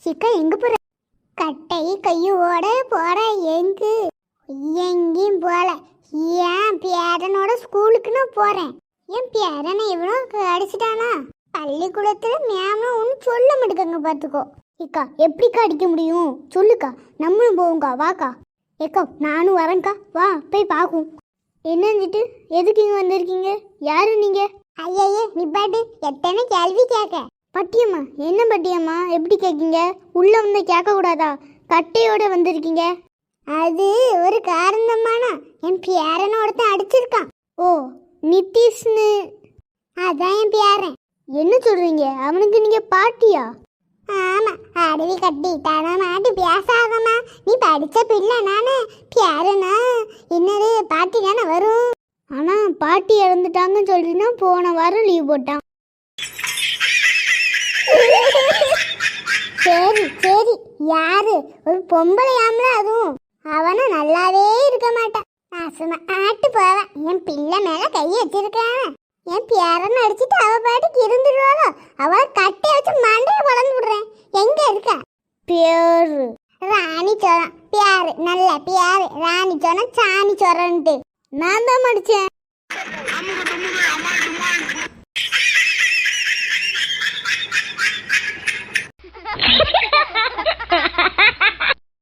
சிக்கா எங்க போற? கட்டை கையோட போற. எங்கு? எங்கேயும் போல. ஏன் பேரனோட ஸ்கூலுக்கு நான் போறேன். என் பேரனை எவ்வளோ அடிச்சிட்டானா? பள்ளிக்கூடத்துல மேம் ஒன்றும் சொல்ல மாட்டேங்க, பார்த்துக்கோ. ஏக்கா எப்படிக்கா அடிக்க முடியும் சொல்லுக்கா, நம்மளும் போவோங்க்கா, வாக்கா. ஏக்கா நானும் வரேங்க்கா, வா போய் பார்க்கும். என்னஞ்சிட்டு எதுக்கு இங்கே வந்திருக்கீங்க? யாரு நீங்க? ஐயே நிப்பாட்டு, எத்தனை கேள்வி கேட்க. பட்டியம்மா என்ன பட்டியம்மா எப்படி கேட்கீங்க? உள்ள வந்து கேட்க கூடாதா? கட்டையோட வந்திருக்கீங்க. அது ஒரு காரணமானா என் பேரனோடத்த அடிச்சிருக்கான். ஓ நிதிஷ்னு? அதான் என் பேரன். என்ன சொல்றீங்க? அவனுக்கு நீங்க பாட்டியா? ஆமா, அடவி கட்டி தன மாட்டி பேசாதம்மா. நீ படிச்ச பிள்ளை நானே. பேரனா என்னது பாட்டி தானே வரும். ஆனா பாட்டி இறந்துட்டாங்கன்னு சொல்றீங்கன்னா போன வாரம் லீவ் போட்டான். சரி சரி, யாரு? ஒரு பொம்பளையாமல, அதுவும் அவனும் நல்லாவே இருக்க மாட்டான். நான் சும்மா ஆட்டு போவேன். என் பிள்ளை மேல கை வச்சிருக்கான். என் பேரன் அடிச்சுட்டு அவ பாட்டுக்கு இருந்துருவாளோ? அவளை கட்டி வச்சு மண்டையை வளர்ந்து விடுறேன். எங்க இருக்கா? பேரு ராணி சோரம். பேரு நல்ல பேரு ராணி சோரம். சாணி சோரன்ட்டு நான் தான் மடிச்சேன்.